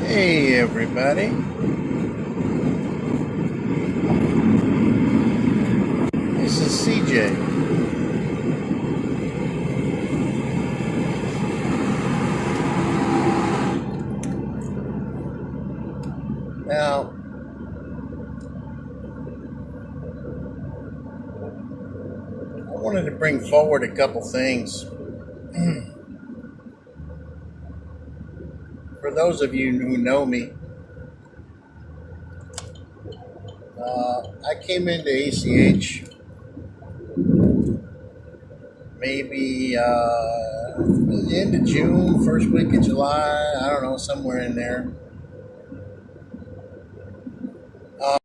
Hey everybody, this is CJ. Now, I wanted to bring forward a couple things. For those of you who know me, I came into ACH maybe the end of June, first week of July, I don't know, somewhere in there.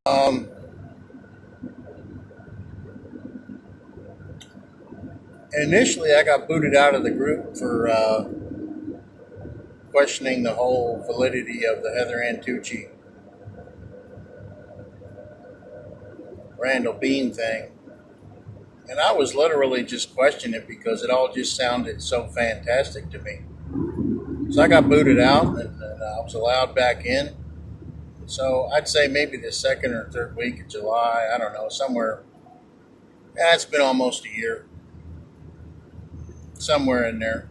Um, Initially, I got booted out of the group for questioning the whole validity of the Heather Antucci Randall Bean thing. And I was literally just questioning it because it all just sounded so fantastic to me. So I got booted out and I was allowed back in. So I'd say maybe the second or third week of July, I don't know, somewhere. Yeah, it's been almost a year, somewhere in there.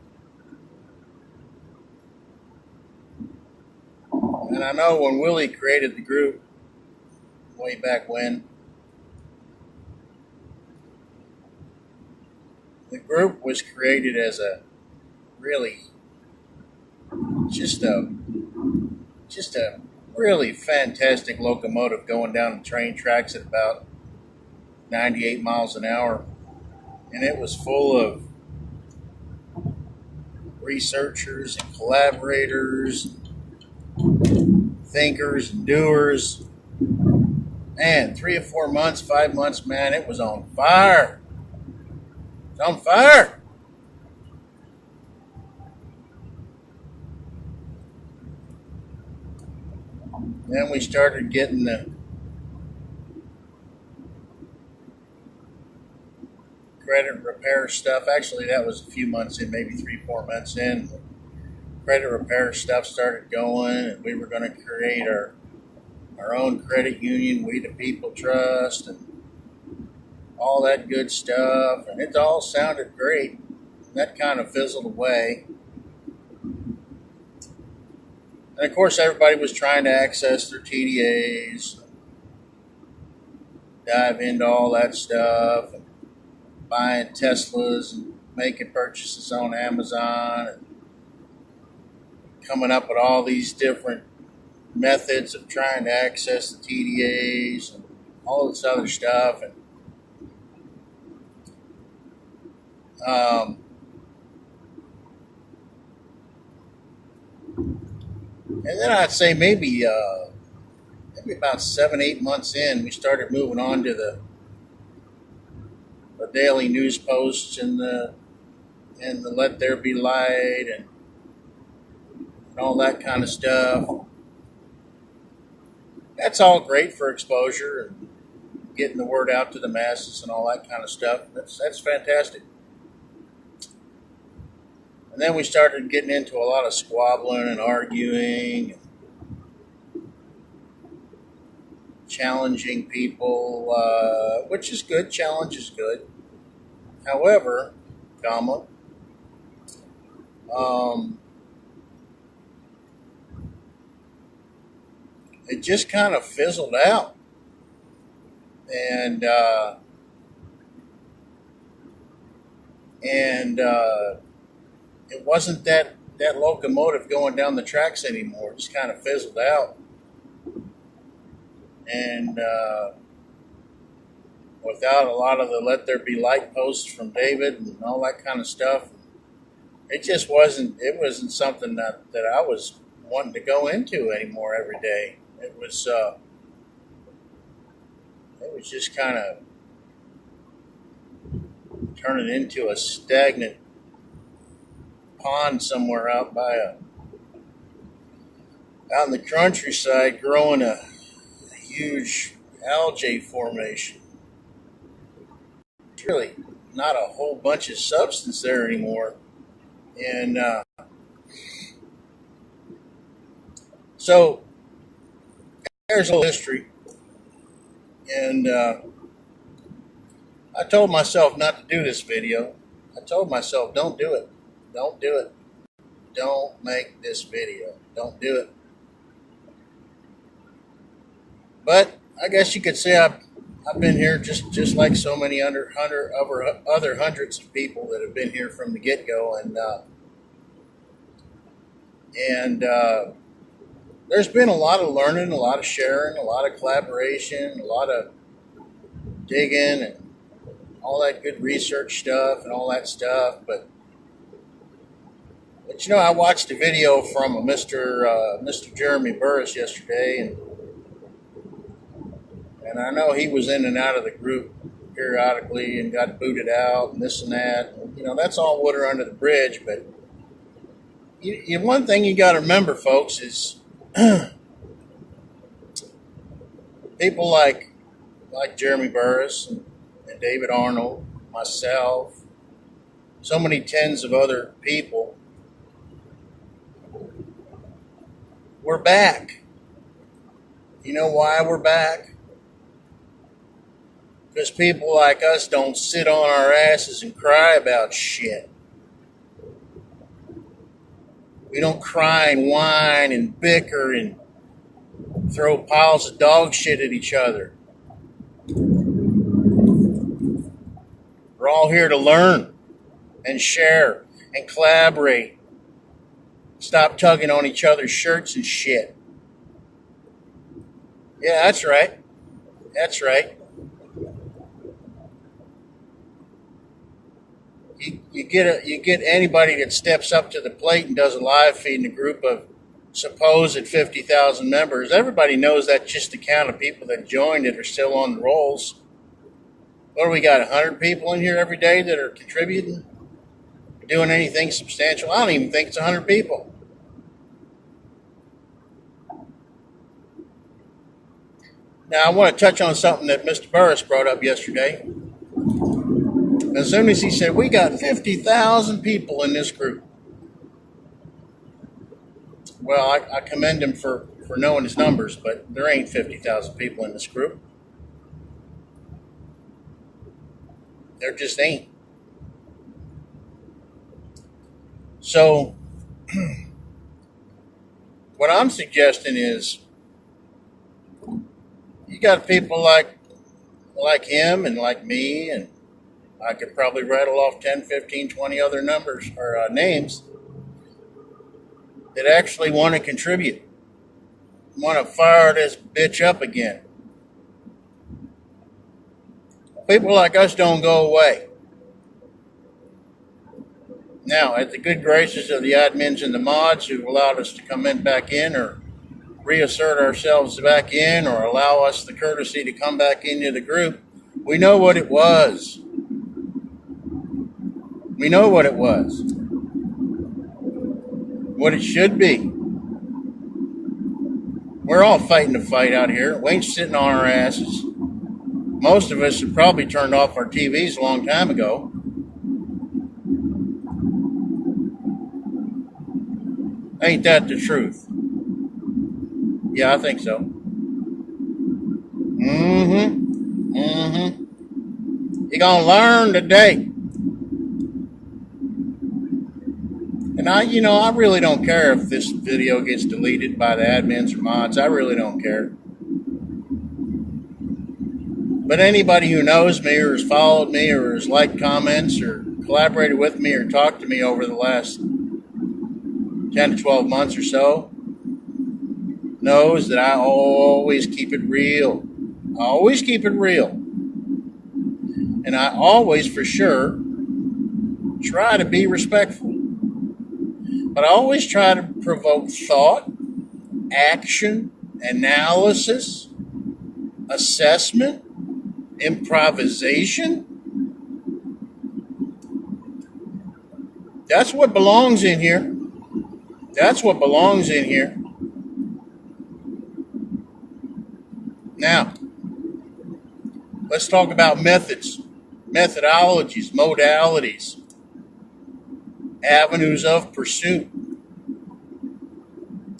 And I know when Willie created the group way back when, the group was created as a really just a just a really fantastic locomotive going down the train tracks at about 98 miles an hour, and it was full of researchers and collaborators, thinkers and doers. Man, 3 or 4 months, 5 months, man, it was on fire. It's on fire. Then we started getting the credit repair stuff. Actually, that was a few months in, maybe 3, 4 months in. The credit repair stuff started going, and we were going to create our own credit union, We the People Trust, and all that good stuff. And it all sounded great. And that kind of fizzled away. And of course, everybody was trying to access their TDAs, dive into all that stuff, and buying Teslas and making purchases on Amazon, and coming up with all these different methods of trying to access the TDAs and all this other stuff. Um, and then I'd say maybe about 7, 8 months in, we started moving on to the daily news posts and the Let There Be Light and all that kind of stuff. That's all great for exposure and getting the word out to the masses and all that kind of stuff. That's fantastic. And then we started getting into a lot of squabbling and arguing, and challenging people, which is good. Challenge is good. However, um, it just kind of fizzled out, and it wasn't that locomotive going down the tracks anymore. It just kind of fizzled out, and without a lot of the Let There Be Light posts from David and all that kind of stuff, it just wasn't. It wasn't something that I was wanting to go into anymore every day. It was just kind of turning into a stagnant pond somewhere out in the countryside, growing a huge algae formation. It's really not a whole bunch of substance there anymore, and So there's a little history, and I told myself not to do this video. I told myself, don't do it. Don't do it. Don't make this video. Don't do it. But I guess you could say I've been here just like so many other hundreds of people that have been here from the get-go, and there's been a lot of learning, a lot of sharing, a lot of collaboration, a lot of digging, and all that good research stuff and all that stuff. But I watched a video from Mr. Jeremy Burris yesterday, and I know he was in and out of the group periodically and got booted out and this and that. And, that's all water under the bridge. But one thing you got to remember, folks, is people like Jeremy Burris and David Arnold, myself, so many tens of other people. We're back. You know why we're back? Because people like us don't sit on our asses and cry about shit. We don't cry and whine and bicker and throw piles of dog shit at each other. We're all here to learn and share and collaborate. Stop tugging on each other's shirts and shit. Yeah, that's right. That's right. You get anybody that steps up to the plate and does a live feed in a group of supposed 50,000 members. Everybody knows that's just the count of people that joined it are still on the rolls. What do we got? 100 people in here every day that are contributing, doing anything substantial? I don't even think it's 100 people. Now I want to touch on something that Mr. Burris brought up yesterday. As soon as he said, we got 50,000 people in this group. Well, I commend him for knowing his numbers, but there ain't 50,000 people in this group. There just ain't. So, what I'm suggesting is, you got people like him and like me, and I could probably rattle off 10, 15, 20 other numbers or names that actually want to contribute, want to fire this bitch up again. People like us don't go away. Now, at the good graces of the admins and the mods who've allowed us to come back in or reassert ourselves back in or allow us the courtesy to come back into the group, we know what it was. We know what it was. What it should be. We're all fighting the fight out here. We ain't sitting on our asses. Most of us have probably turned off our TVs a long time ago. Ain't that the truth? Yeah, I think so. You're gonna learn today. And I really don't care if this video gets deleted by the admins or mods. I really don't care. But anybody who knows me or has followed me or has liked comments or collaborated with me or talked to me over the last 10 to 12 months or so knows that I always keep it real. I always keep it real. And I always, for sure, try to be respectful. But I always try to provoke thought, action, analysis, assessment, improvisation. That's what belongs in here. That's what belongs in here. Now, let's talk about methods, methodologies, modalities, avenues of pursuit.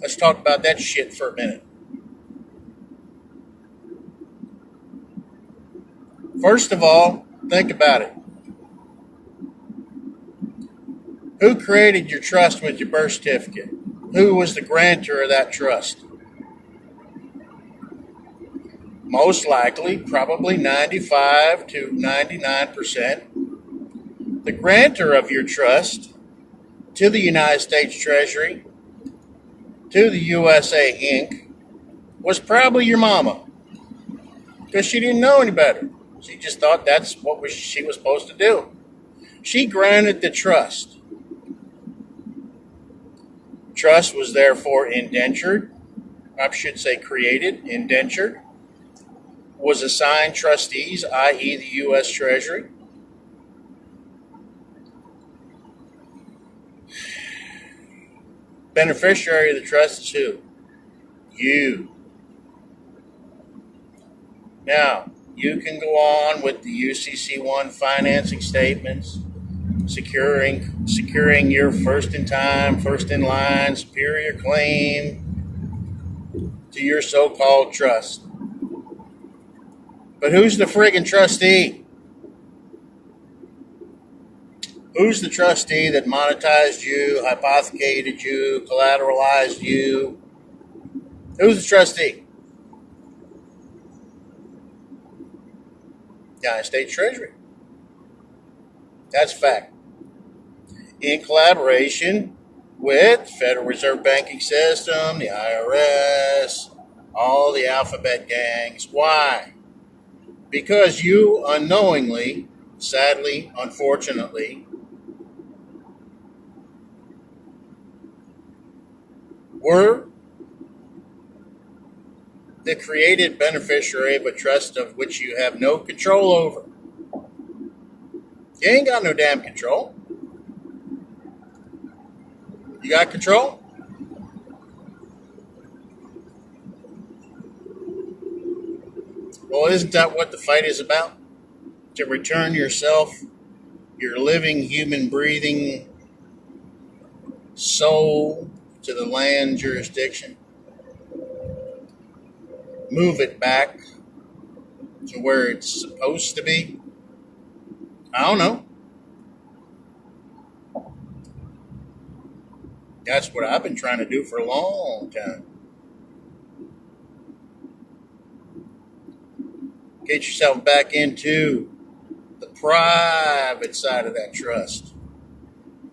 Let's talk about that shit for a minute. First of all, think about it. Who created your trust with your birth certificate? Who was the grantor of that trust? Most likely, probably 95 to 99%, the grantor of your trust to the United States Treasury, to the USA Inc., was probably your mama. Because she didn't know any better. She just thought that's what she was supposed to do. She granted the trust. Trust was therefore indentured, I should say created, indentured, was assigned trustees, i.e. the U.S. Treasury. Beneficiary of the trust is who? You. Now, you can go on with the UCC1 financing statements, securing your first in time, first in line, superior claim to your so-called trust. But who's the friggin' trustee? Who's the trustee that monetized you, hypothecated you, collateralized you? Who's the trustee? United States Treasury. That's a fact. In collaboration with Federal Reserve Banking System, the IRS, all the alphabet gangs. Why? Because you unknowingly, sadly, unfortunately, were the created beneficiary of a trust of which you have no control over. You ain't got no damn control. You got control? Well, isn't that what the fight is about? To return yourself, your living, human, breathing soul to the land jurisdiction. Move it back to where it's supposed to be. I don't know. That's what I've been trying to do for a long time. Get yourself back into the private side of that trust.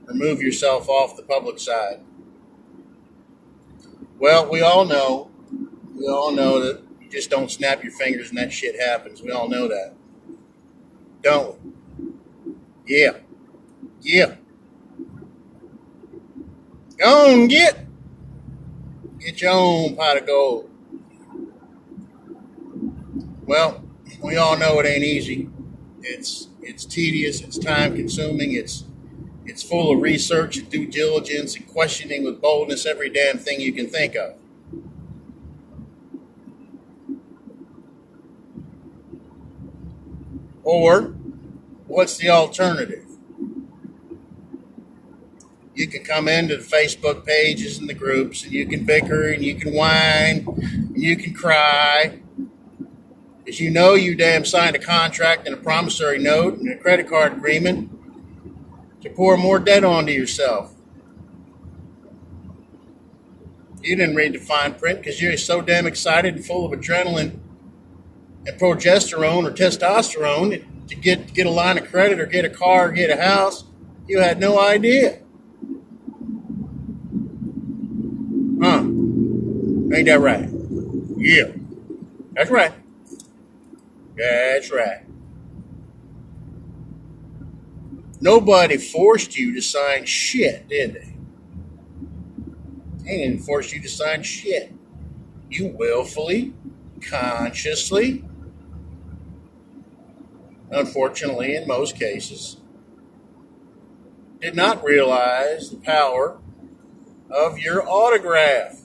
Remove yourself off the public side. Well, we all know that you just don't snap your fingers and that shit happens. We all know that. Don't we? Yeah. Go on, get your own pot of gold. Well, we all know it ain't easy. It's tedious, it's time consuming, it's full of research and due diligence and questioning with boldness every damn thing you can think of. Or, what's the alternative? You can come into the Facebook pages and the groups and you can bicker and you can whine and you can cry. Because you know you damn signed a contract and a promissory note and a credit card agreement to pour more debt onto yourself. You didn't read the fine print because you're so damn excited and full of adrenaline and progesterone or testosterone to get a line of credit or get a car or get a house. You had no idea. Huh? Ain't that right? Yeah. That's right. That's right. Nobody forced you to sign shit, did they? They didn't force you to sign shit. You willfully, consciously, unfortunately in most cases, did not realize the power of your autograph,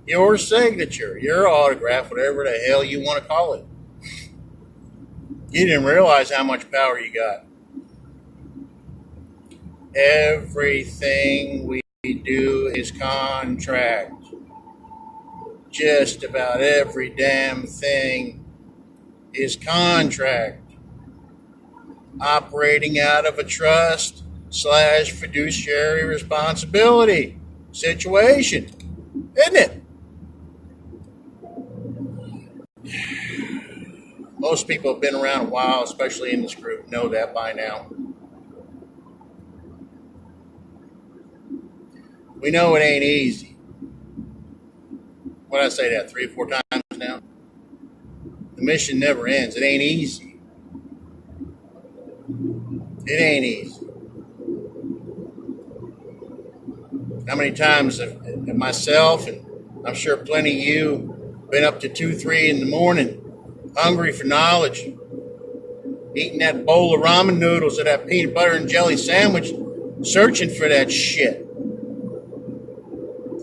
your signature, your autograph, whatever the hell you want to call it. You didn't realize how much power you got. Everything we do is contract. Just about every damn thing is contract. Operating out of a trust / fiduciary responsibility situation, isn't it? Most people have been around a while, especially in this group, know that by now. We know it ain't easy. What did I say that 3 or 4 times now? The mission never ends. It ain't easy. It ain't easy. How many times have myself, and I'm sure plenty of you, been up to 2, 3 in the morning, hungry for knowledge, eating that bowl of ramen noodles or that peanut butter and jelly sandwich, searching for that shit.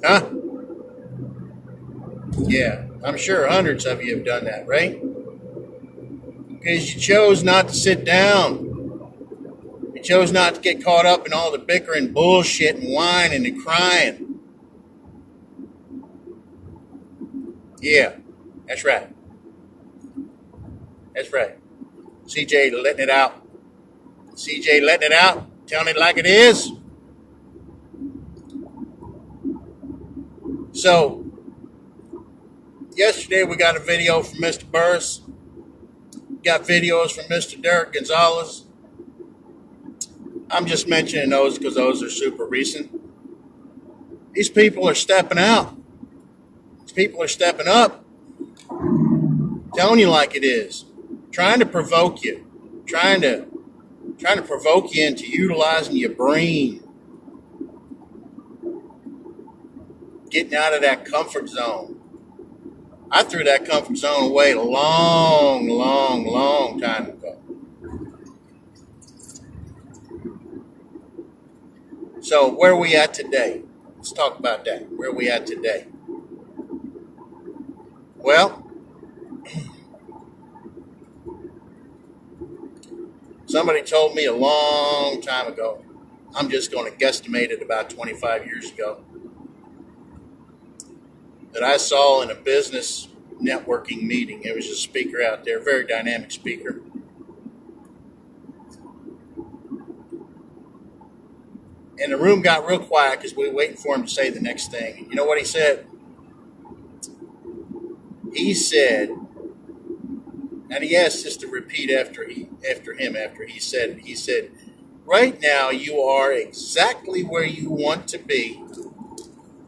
Huh? Yeah, I'm sure hundreds of you have done that, right? Because you chose not to sit down. You chose not to get caught up in all the bickering bullshit and whining and crying. Yeah, that's right. That's right. CJ letting it out. CJ letting it out, telling it like it is. So, yesterday we got a video from Mr. Burris. Got videos from Mr. Derek Gonzalez. I'm just mentioning those because those are super recent. These people are stepping out. These people are stepping up. Telling you like it is. Trying to provoke you. Trying to provoke you into utilizing your brain. Getting out of that comfort zone. I threw that comfort zone away a long, long, long time ago. So where are we at today? Let's talk about that. Where are we at today? Well, somebody told me a long time ago, I'm just going to guesstimate it about 25 years ago, that I saw in a business networking meeting. There was a speaker out there, very dynamic speaker. And the room got real quiet because we were waiting for him to say the next thing. And you know what he said? He said, and he asked us to repeat after he said it. He said, right now you are exactly where you want to be,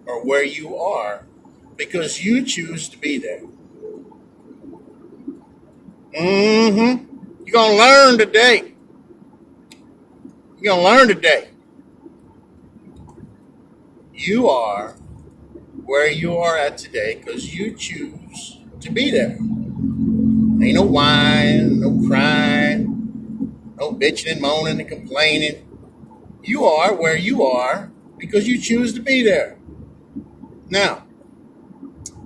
or where you are, because you choose to be there. You're going to learn today. You're going to learn today. You are where you are at today because you choose to be there. Ain't no whining, no crying, no bitching and moaning and complaining. You are where you are because you choose to be there. Now,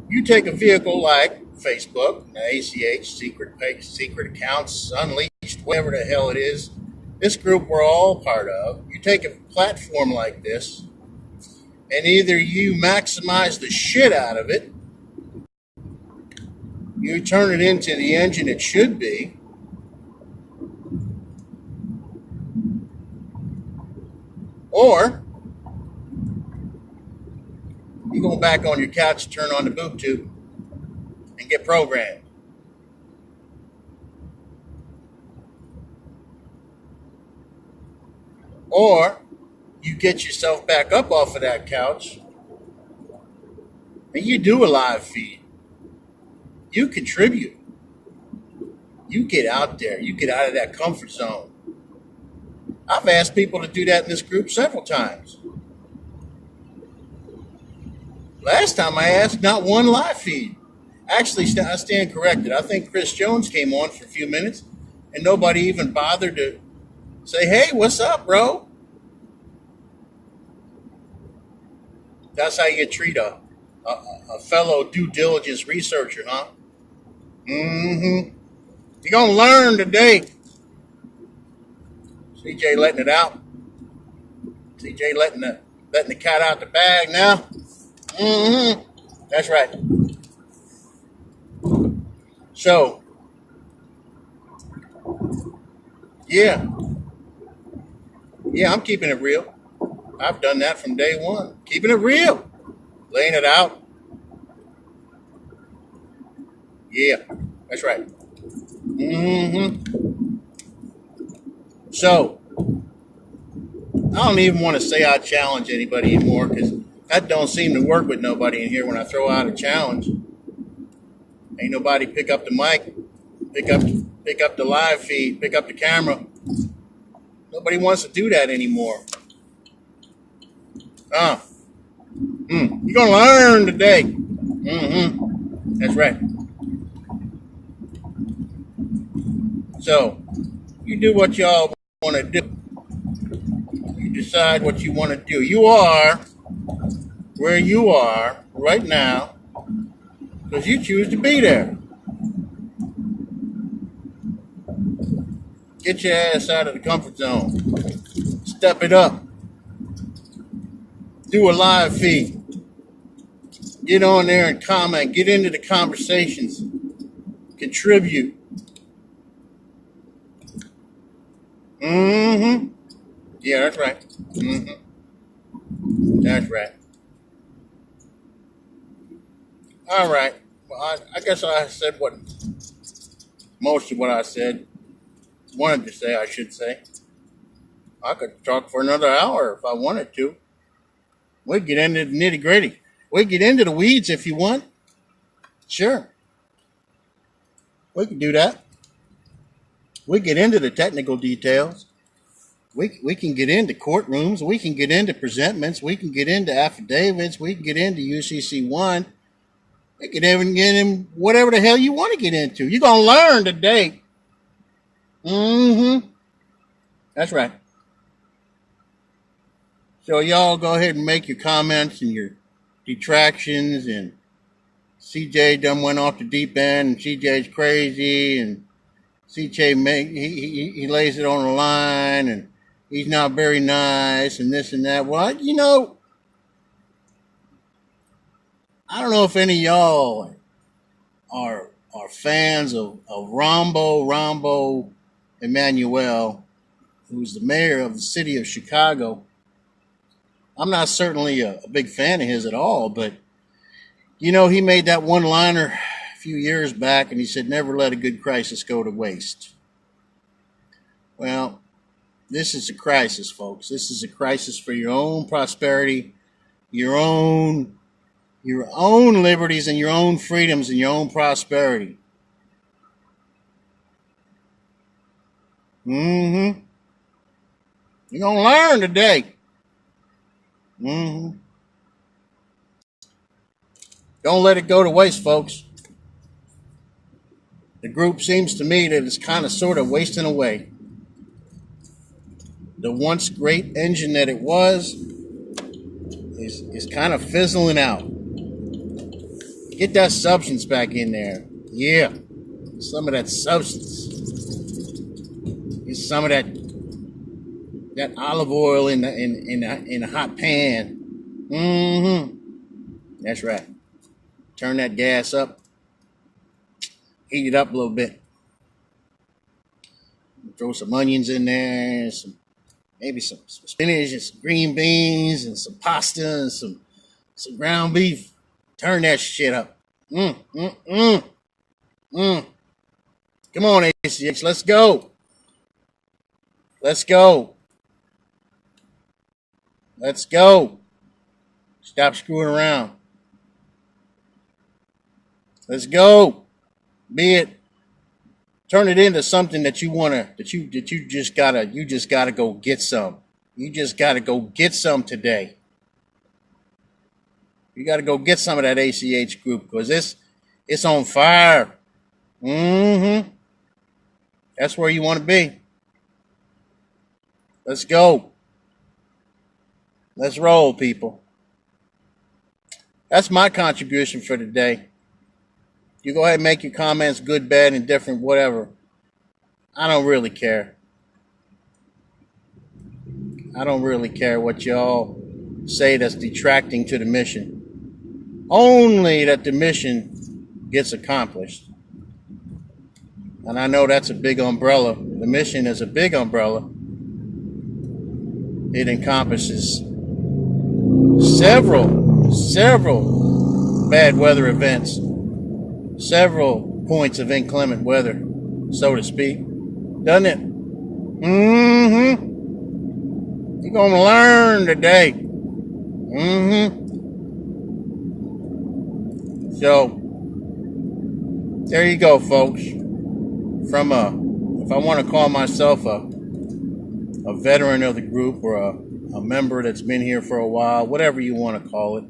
you take a vehicle like Facebook, ACH, secret accounts, Unleashed, whatever the hell it is, this group we're all part of. You take a platform like this, and either you maximize the shit out of it, you turn it into the engine it should be, or you go back on your couch and turn on the boob tube and get programmed. Or you get yourself back up off of that couch and you do a live feed. You contribute. You get out there. You get out of that comfort zone. I've asked people to do that in this group several times. Last time I asked, not one live feed. Actually, I stand corrected. I think Chris Jones came on for a few minutes and nobody even bothered to say, hey, what's up, bro? That's how you treat a fellow due diligence researcher, huh? You're going to learn today. CJ letting it out. CJ letting Letting the cat out the bag now. Mm-hmm. That's right. So, yeah. Yeah, I'm keeping it real. I've done that from day one. Keeping it real. Laying it out. Yeah, that's right. Mm-hmm. So, I don't even want to say I challenge anybody anymore because that don't seem to work with nobody in here when I throw out a challenge. Ain't nobody pick up the mic, pick up pick up the live feed, pick up the camera. Nobody wants to do that anymore. You're gonna learn today. Mm-hmm. That's right. So you do what y'all want to do. You decide what you want to do. You are where you are right now because you choose to be there. Get your ass out of the comfort zone. Step it up. Do a live feed. Get on there and comment. Get into the conversations. Contribute. Mm-hmm. Yeah, that's right. Mm-hmm. That's right. All right. Well, I guess I said what most of what I said. Wanted to say, I should say. I could talk for another hour if I wanted to. We'd get into the nitty gritty. We'd get into the weeds if you want. Sure. We could do that. We get into the technical details. We can get into courtrooms. We can get into presentments. We can get into affidavits. We can get into UCC 1. We can even get in whatever the hell you want to get into. You're going to learn today. Mm-hmm. That's right. So y'all go ahead and make your comments and your detractions. And CJ done went off the deep end. And CJ's crazy. And CJ he lays it on the line. And he's not very nice. And this and that. Well, I don't know if any of y'all are fans of Rombo Emmanuel, who's the mayor of the city of Chicago. I'm not certainly a big fan of his at all, but he made that one-liner a few years back, and he said, "Never let a good crisis go to waste." Well, this is a crisis, folks. This is a crisis for your own prosperity, your own liberties, and your own freedoms, and your own prosperity. Mm-hmm. You're gonna learn today. Mm-hmm. Don't let it go to waste, folks. The group seems to me that it's kind of sort of wasting away. The once great engine that it was is kind of fizzling out. Get that substance back in there. Yeah. Some of that substance. Get some of that olive oil in a hot pan. Mm-hmm. That's right. Turn that gas up. Heat it up a little bit. Throw some onions in there, maybe some spinach and some green beans and some pasta and some ground beef. Turn that shit up. Come on, ACH, let's go. Let's go. Let's go. Stop screwing around. Let's go. Be it. Turn it into something that you just gotta go get some. You just gotta go get some today. You gotta go get some of that ACH group because it's on fire. Mm-hmm. That's where you want to be. Let's go. Let's roll, people. That's my contribution for today. You go ahead and make your comments good, bad, indifferent, whatever. I don't really care. I don't really care what y'all say that's detracting to the mission. Only that the mission gets accomplished. And I know that's a big umbrella. The mission is a big umbrella. It encompasses several bad weather events, several points of inclement weather, so to speak. Doesn't it? You're going to learn today. So, there you go, folks. If I want to call myself a veteran of the group or a member that's been here for a while, whatever you want to call it.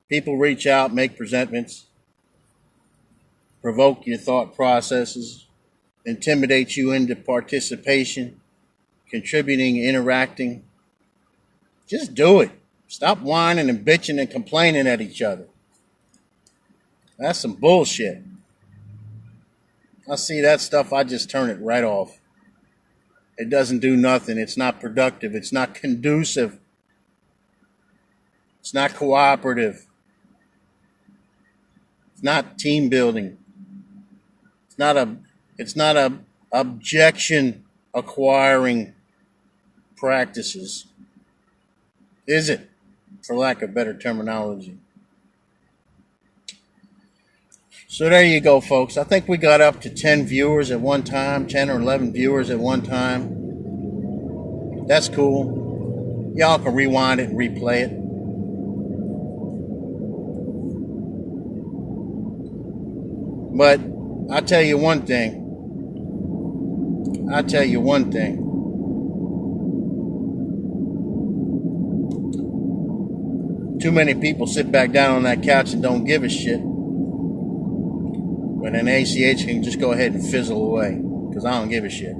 People reach out, make presentments, provoke your thought processes, intimidate you into participation, contributing, interacting. Just do it. Stop whining and bitching and complaining at each other. That's some bullshit. I see that stuff, I just turn it right off. It doesn't do nothing. It's not productive. It's not conducive. It's not cooperative. It's not team building. It's not a objection acquiring practices. Is it? For lack of better terminology. So there you go, folks. I think we got up to 10 viewers at one time, 10 or 11 viewers at one time. That's cool. Y'all can rewind it and replay it. But I'll tell you one thing. Too many people sit back down on that couch and don't give a shit. When an ACH can just go ahead and fizzle away, because I don't give a shit.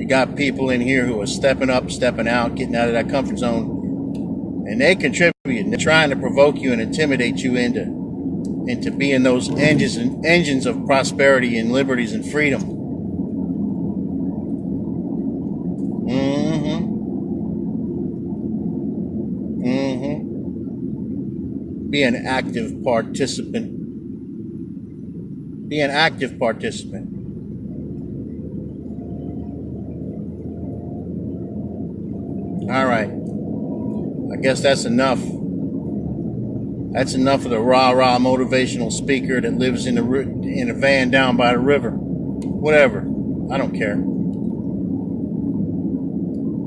You got people in here who are stepping up, stepping out, getting out of that comfort zone, and they contribute. They're trying to provoke you and intimidate you into being those engines of prosperity and liberties and freedom. Be an active participant. Be an active participant. All right. I guess that's enough. That's enough of the rah-rah motivational speaker that lives in a van down by the river. Whatever. I don't care.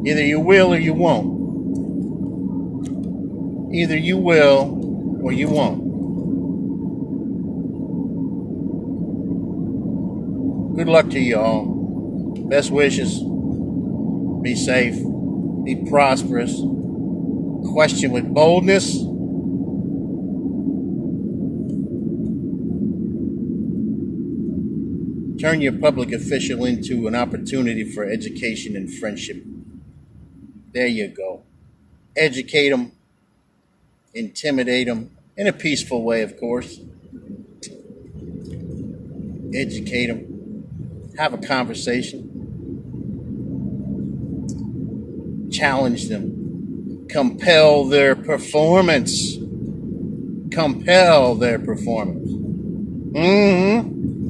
Either you will or you won't. Either you will or you won't. Good luck to you all. Best wishes. Be safe. Be prosperous. Question with boldness. Turn your public official into an opportunity for education and friendship. There you go. Educate them. Intimidate them. In a peaceful way, of course. Educate them. Have a conversation. Challenge them. Compel their performance. Compel their performance.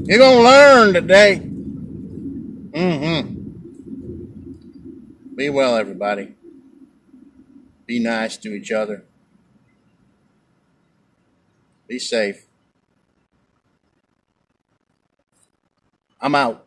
You're going to learn today. Be well, everybody. Be nice to each other. Be safe. I'm out.